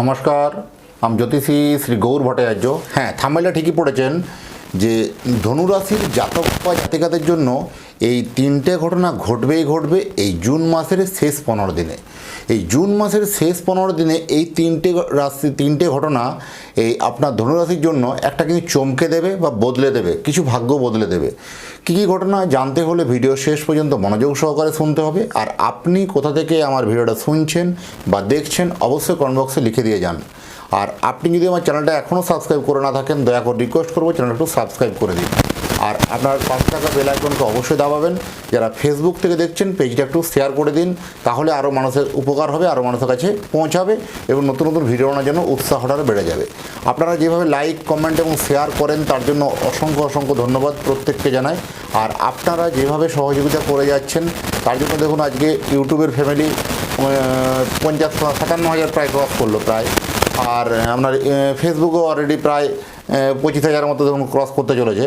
নমস্কার, আমি জ্যোতিষী শ্রী গৌর ভট্টাচার্য। হ্যাঁ, থাম্বনেইলে ঠিকই পড়েছেন যে ধনুরাশির জাতক বা জাতিকাদের জন্য এই তিনটে ঘটনা ঘটবে এই জুন মাসের শেষ 15 দিনে। এই জুন মাসের শেষ 15 দিনে এই তিনটে ঘটনা এই আপনার ধনুরাশির জন্য একটা কিন্তু চমকে দেবে বা বদলে দেবে, কিছু ভাগ্য বদলে দেবে। কী কী ঘটনা জানতে হলে ভিডিও শেষ পর্যন্ত মনোযোগ সহকারে শুনতে হবে। আর আপনি কোথা থেকে আমার ভিডিওটা শুনছেন বা দেখছেন অবশ্যই কমেন্ট বক্সে লিখে দিয়ে যান। আর আপনি যদি আমার চ্যানেলটা এখনও সাবস্ক্রাইব করে না থাকেন, দয়া করে রিকোয়েস্ট করবো চ্যানেলটা একটু সাবস্ক্রাইব করে দিন। আর আপনার পাশে থাকা বেল আইকনকে অবশ্যই দাবাবেন। যারা ফেসবুক থেকে দেখছেন পেজটা একটু শেয়ার করে দিন, তাহলে আরও মানুষের উপকার হবে, আরও মানুষের কাছে পৌঁছাবে এবং নতুন নতুন ভিডিও বানানোর জন্য উৎসাহটা বেড়ে যাবে। আপনারা যেভাবে লাইক, কমেন্ট এবং শেয়ার করেন তার জন্য অসংখ্য ধন্যবাদ প্রত্যেককে জানাই। আর আপনারা যেভাবে সহযোগিতা করে যাচ্ছেন তার জন্য দেখুন আজকে ইউটিউবের ফ্যামিলি 57,000 প্রায় ক্রস করলো প্রায়। আর আপনার ফেসবুকও অলরেডি প্রায় 25,000 মতো দেখুন ক্রস করতে চলেছে।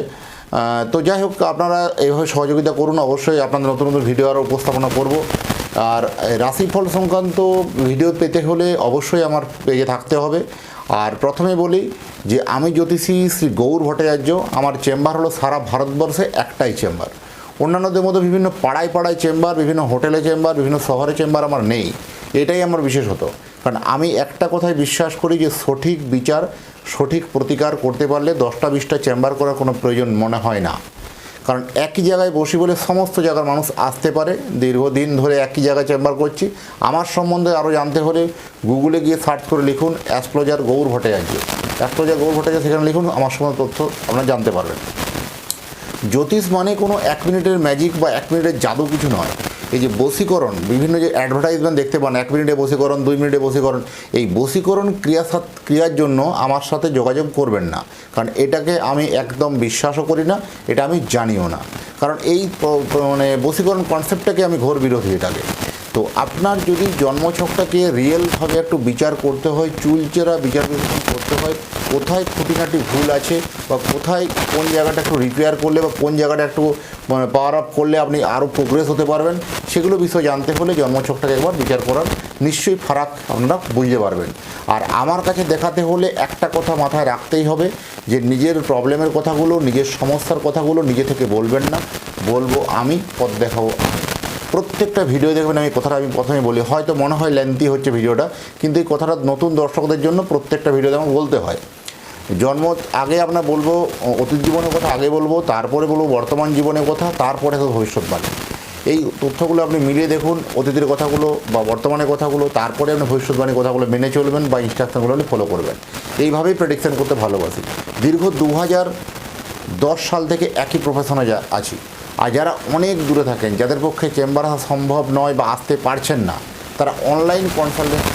তো যাই হোক, আপনারা এইভাবে সহযোগিতা করুন। অবশ্যই আপনাদের নতুন নতুন ভিডিও আরও উপস্থাপনা করব। আর রাশিফল সংক্রান্ত ভিডিও পেতে হলে অবশ্যই আমার পেজে থাকতে হবে। আর প্রথমে বলি যে আমি জ্যোতিষী শ্রী গৌর ভট্টাচার্য। আমার চেম্বার হলো সারা ভারতবর্ষে একটাই চেম্বার। অন্যান্যদের মধ্যে বিভিন্ন পাড়ায় চেম্বার, বিভিন্ন হোটেলে চেম্বার, বিভিন্ন শহরে চেম্বার আমার নেই। এটাই আমার বিশেষত। কারণ আমি একটা কথায় বিশ্বাস করি যে সঠিক বিচার, সঠিক প্রতিকার করতে পারলে 10টা 20টা চেম্বার করার কোনো প্রয়োজন মনে হয় না। কারণ একই জায়গায় বসি বলে সমস্ত জায়গার মানুষ আসতে পারে। দীর্ঘদিন ধরে একই জায়গায় চেম্বার করছি। আমার সম্বন্ধে আরও জানতে হলে গুগলে গিয়ে সার্চ করে লিখুন অ্যাস্ট্রোলজার গৌর ভট্টাচার্য। অ্যাস্ট্রোলজার গৌর ভট্টাচার্য সেখানে লিখুন, আমার সম্বন্ধে তথ্য আপনারা জানতে পারবেন। জ্যোতিষ মানে কোনো 1 মিনিটের ম্যাজিক বা 1 মিনিটের জাদু কিছু নয়। এই যে বশীকরণ, বিভিন্ন যে অ্যাডভার্টাইজমেন্ট দেখতে পান, 1 মিনিটে বশীকরণ, 2 মিনিটে বশীকরণ, এই বশীকরণ ক্রিয়ার জন্য আমার সাথে যোগাযোগ করবেন না। কারণ এটাকে আমি একদম বিশ্বাসও করি না, এটা আমি জানিও না। কারণ এই মানে বশীকরণ কনসেপ্টটাকে আমি ঘোর বিরোধী এটাকে। তো আপনার যদি জন্মছকটাকে রিয়েলভাবে একটু বিচার করতে হয়, চুলচেরা বিচার বিশ্লেষণ করতে হয়, কোথায় খুঁটিনাটি ভুল আছে বা কোথায় কোন জায়গাটা একটু রিপেয়ার করলে বা কোন জায়গাটা একটু পাওয়ার আপ করলে আপনি আরও প্রোগ্রেস হতে পারবেন, সেগুলো বিষয় জানতে হলে জন্মছকটাকে একবার বিচার করার নিশ্চয়ই ফারাক আপনারা বুঝতে পারবেন। আর আমার কাছে দেখাতে হলে একটা কথা মাথায় রাখতেই হবে যে নিজের প্রবলেমের কথাগুলো, নিজের সমস্যার কথাগুলো নিজে থেকে বলবেন না, বলবো আমি, পথ দেখাবো। প্রত্যেকটা ভিডিও দেখবেন আমি কথাটা আমি প্রথমে বলি, হয়তো মনে হয় লেন্থি হচ্ছে ভিডিওটা, কিন্তু এই কথাটা নতুন দর্শকদের জন্য প্রত্যেকটা ভিডিওতে আমার বলতে হয়। জন্ম আগে আপনার বলবো অতীত জীবনের কথা আগে বলবো, তারপরে বলবো বর্তমান জীবনের কথা, তারপরে তো ভবিষ্যৎবাণী। এই তথ্যগুলো আপনি মিলিয়ে দেখুন, অতীতের কথাগুলো বা বর্তমানের কথাগুলো, তারপরে আপনি ভবিষ্যৎবাণীর কথাগুলো মেনে চলবেন বা ইনস্ট্রাকশনগুলো ফলো করবেন। এইভাবেই প্রেডিকশন করতে ভালোবাসি। দীর্ঘ 2010 সাল থেকে একই প্রফেশনে আছি। আর যারা অনেক দূরে থাকেন, যাদের পক্ষে চেম্বার আসা সম্ভব নয় বা আসতে পারছেন না, তারা অনলাইন কনসালটেন্ট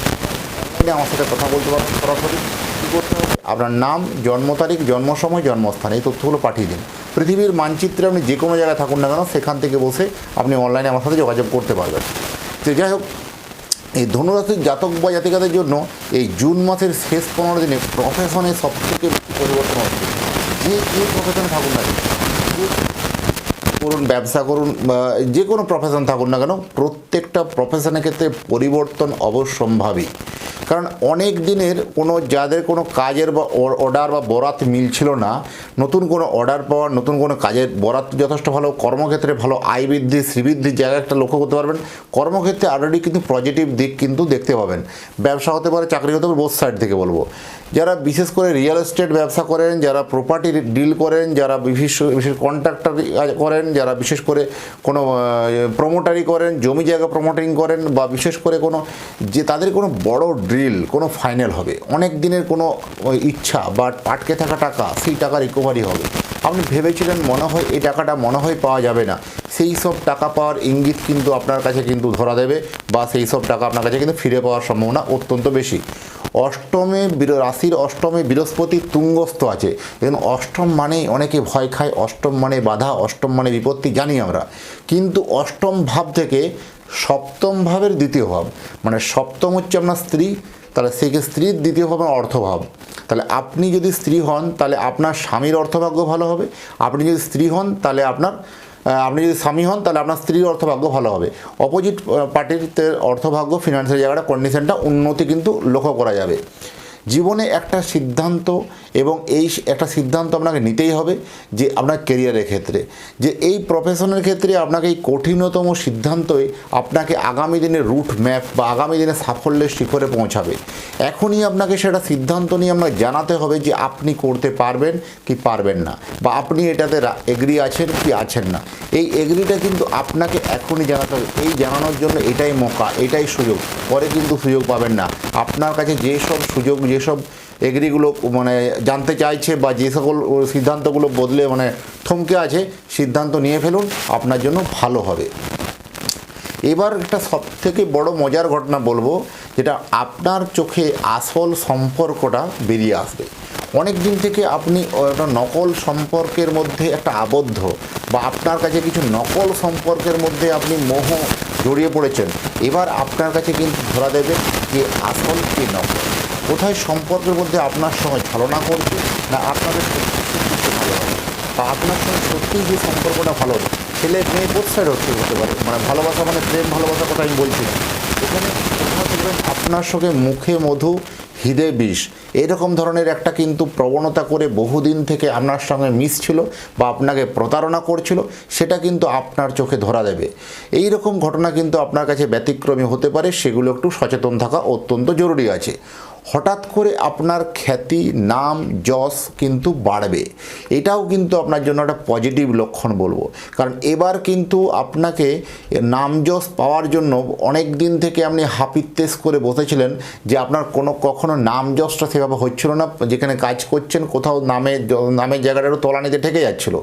আমার সাথে কথা বলতে পারেন সরাসরি। কী করতে হবে? আপনার নাম, জন্ম তারিখ, জন্ম সময়, জন্মস্থান, এই তথ্যগুলো পাঠিয়ে দিন। পৃথিবীর মানচিত্রে আপনি যে কোনো জায়গায় থাকুন না কেন, সেখান থেকে বসে আপনি অনলাইনে আমার সাথে যোগাযোগ করতে পারবেন। তো যাই হোক, এই ধনুরাশির জাতক বা জাতিকাদের জন্য এই জুন মাসের শেষ 15 দিনে প্রফেশনে সবথেকে বেশি পরিবর্তন হচ্ছে। যে প্রফেশনে থাকুন না করুন, ব্যবসা করুন, যে কোনো প্রফেশন থাকুন না কেন, প্রত্যেকটা প্রফেশনের ক্ষেত্রে পরিবর্তন অবশ্যম্ভাবী। কারণ অনেক দিনের কোনো যাদের কোনো কাজের বা অর্ডার বা বরাত মিলছিল না, নতুন কোনো অর্ডার পাওয়ার, নতুন কোনো কাজের বরাত যথেষ্ট ভালো, কর্মক্ষেত্রে ভালো আয় বৃদ্ধি, শ্রীবৃদ্ধির জায়গা একটা লক্ষ্য করতে পারবেন। কর্মক্ষেত্রে অলরেডি কিন্তু পজিটিভ দিক কিন্তু দেখতে পাবেন। ব্যবসা হতে পারে, চাকরি হতে পারে, বোথ সাইড থেকে বলবো। যারা বিশেষ করে রিয়েল এস্টেট ব্যবসা করেন, যারা প্রপার্টি ডিল করেন, যারা বিশেষ কন্ট্রাক্টর করেন, যারা বিশেষ করে কোনো প্রমোটারি করেন, জমি জায়গা প্রমোটিং করেন, বা বিশেষ করে কোনো যে তাদের কোনো বড় ড্রিল কোনো ফাইনাল হবে, অনেক দিনের কোনো ইচ্ছা বা আটকে থাকা টাকা, সেই টাকা রিকভারি হবে। আপনি ভেবেছিলেন মনে হয় এই টাকাটা মনে হয় পাওয়া যাবে না, সেই সব টাকা পাওয়ার ইঙ্গিত কিন্তু আপনার কাছে কিন্তু ধরা দেবে, বা সেই সব টাকা আপনার কাছে কিন্তু ফিরে পাওয়ার সম্ভাবনা অত্যন্ত বেশি। রাশির অষ্টমে বৃহস্পতি তুঙ্গস্থ আছে। এবং অষ্টম মানেই অনেকে ভয় খায়, অষ্টম মানে বাধা, অষ্টম মানে বিপত্তি, জানি আমরা। কিন্তু অষ্টম ভাব থেকে সপ্তম ভাবের দ্বিতীয় ভাব, মানে সপ্তম হচ্ছে আপনার স্ত্রী, তাহলে সেই স্ত্রীর দ্বিতীয় ভাব অর্থভাব। তাহলে আপনি যদি স্ত্রী হন তাহলে আপনার স্বামীর অর্থভাগ্য ভালো হবে, আপনি যদি স্ত্রী হন তাহলে আপনার আপনি যদি স্বামী হন তাহলে আপনার স্ত্রীর অর্থভাগ্য ভালো হবে। অপোজিট পার্টির অর্থভাগ্য, ফিনান্সিয়াল জায়গাটা, কন্ডিশনটা, উন্নতি কিন্তু লক্ষ্য করা যাবে। জীবনে একটা সিদ্ধান্ত, এবং এই একটা সিদ্ধান্ত আপনাকে নিতেই হবে যে আপনার কেরিয়ারের ক্ষেত্রে, যে এই প্রফেশনের ক্ষেত্রে আপনাকে এই কঠিনতম সিদ্ধান্তই আপনাকে আগামী দিনের রুট ম্যাপ বা আগামী দিনে সাফল্যের শিখরে পৌঁছাবে। এখনই আপনাকে সেটা সিদ্ধান্ত নিয়ে আপনাকে জানাতে হবে যে আপনি করতে পারবেন কি পারবেন না, বা আপনি এটাতে এগ্রি আছেন কি আছেন না। এই এগ্রিটা কিন্তু আপনাকে এখনই জানাতে হবে। এই জানানোর জন্য এটাই মৌকা, এটাই সুযোগ, পরে কিন্তু সুযোগ পাবেন না। আপনার কাছে যেসব সুযোগ, যেসব এগ্রিগুলো মানে জানতে চাইছে বা যে সকল সিদ্ধান্তগুলো বদলে মানে থমকে আছে, সিদ্ধান্ত নিয়ে ফেলুন, আপনার জন্য ভালো হবে। এবার একটা সবথেকে বড় মজার ঘটনা বলবো, যেটা আপনার চোখে আসল সম্পর্কটা বেরিয়ে আসবে। অনেক দিন থেকে আপনি একটা নকল সম্পর্কের মধ্যে একটা আবদ্ধ, বা আপনার কাছে কিছু নকল সম্পর্কের মধ্যে আপনি মোহ জড়িয়ে পড়েছেন। এবার আপনার কাছে কিন্তু ধরা দেবে যে আসল কি নকল, কোথায় সম্পর্কের মধ্যে আপনার সঙ্গে ছলনা করছে, না আপনাদের সত্যি ভালো হবে, বা আপনার সঙ্গে সত্যিই যে সম্পর্কটা ভালো হবে। ছেলে মেয়ে বোথ সাইড হতে পারে, মানে ভালোবাসা মানে প্রেম ভালোবাসার কথা আমি বলছি না। এখানে কোথাও দেখবেন আপনার সঙ্গে মুখে মধু হৃদয়ে বিষ, এরকম ধরনের একটা কিন্তু প্রবণতা করে বহুদিন থেকে আপনার সঙ্গে মিশছিল বা আপনাকে প্রতারণা করছিল, সেটা কিন্তু আপনার চোখে ধরা দেবে। এই রকম ঘটনা কিন্তু আপনার কাছে ব্যতিক্রমী হতে পারে, সেগুলো একটু সচেতন থাকা অত্যন্ত জরুরি আছে। হঠাৎ করে আপনার খ্যাতি, নাম, যশ কিন্তু বাড়বে, এটাও কিন্তু আপনার জন্য একটা পজিটিভ লক্ষণ বলবো। কারণ এবার কিন্তু আপনাকে নাম যশ পাওয়ার জন্য অনেক দিন থেকে আপনি হাপিত্তেশ করে বসেছিলেন যে আপনার কখনো নাম যশটা সেভাবে হচ্ছিল না, যেখানে কাজ করছেন কোথাও নামের জায়গাটা একটু তলানিতে ঠেকে যাচ্ছিলো,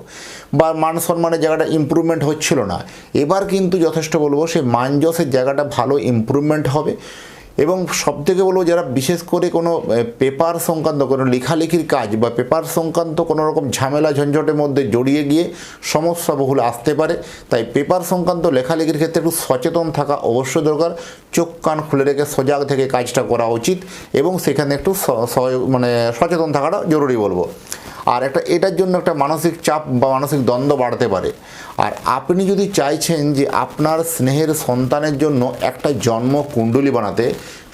বা মান সম্মানের জায়গাটা ইমপ্রুভমেন্ট হচ্ছিল না। এবার কিন্তু যথেষ্ট বলবো সেই মান যশের জায়গাটা ভালো ইমপ্রুভমেন্ট হবে। এবং সবথেকে বলবো, যারা বিশেষ করে কোনো পেপার সংক্রান্ত কোনো লেখালেখির কাজ বা পেপার সংক্রান্ত কোনো রকম ঝামেলা ঝঞ্ঝটের মধ্যে জড়িয়ে গিয়ে সমস্যা বহুল আসতে পারে, তাই পেপার সংক্রান্ত লেখালেখির ক্ষেত্রে একটু সচেতন থাকা অবশ্যই দরকার। চোখ কান খুলে রেখে সজাগ থেকে কাজটা করা উচিত, এবং সেখানে একটু মানে সচেতন থাকাটা জরুরি বলবো। আর এটার জন্য একটা মানসিক চাপ বা মানসিক দ্বন্দ্ব বাড়তে পারে। আর আপনি যদি চাইছেন যে আপনার স্নেহের সন্তানের জন্য একটা জন্ম কুণ্ডলী বানাতে,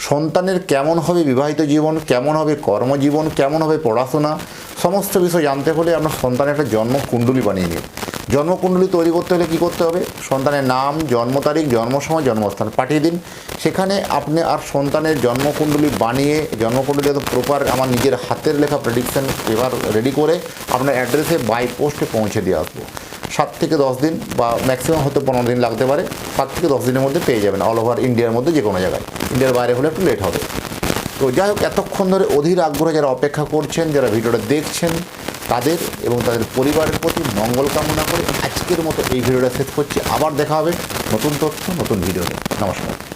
সন্তানের কেমন হবে বিবাহিত জীবন, কেমন হবে কর্মজীবন, কেমন হবে পড়াশোনা, সমস্ত বিষয় জানতে হলে আপনার সন্তানের একটা জন্ম কুণ্ডলী বানিয়ে নিন। জন্মকুণ্ডলী তৈরি করতে হলে কী করতে হবে, সন্তানের নাম, জন্ম তারিখ, জন্ম সময়, জন্মস্থান পাঠিয়ে দিন। সেখানে আপনি আর সন্তানের জন্মকুণ্ডলী বানিয়ে, জন্মকুণ্ডলী এত প্রপার আমার নিজের হাতের লেখা প্রেডিকশান এবার রেডি করে আপনার অ্যাড্রেসে বাই পোস্টে পৌঁছে দিয়ে আসবো। 7 থেকে 10 দিন বা ম্যাক্সিমাম হয়তো 15 দিন লাগতে পারে। 7 থেকে 10 দিনের মধ্যে পেয়ে যাবেন অল ওভার ইন্ডিয়ার মধ্যে যে কোনো জায়গায়। ইন্ডিয়ার বাইরে হলে একটু লেট হবে। তো যাই হোক, এতক্ষণ ধরে অধীর আগ্রহে যারা অপেক্ষা করছেন, যারা ভিডিওটা দেখছেন, তাদের এবং তাদের পরিবারের প্রতি মঙ্গল কামনা করে আজকের মতো এই ভিডিওটা শেষ করছি। আবার দেখা হবে নতুন তথ্য, নতুন ভিডিওতে। নমস্কার।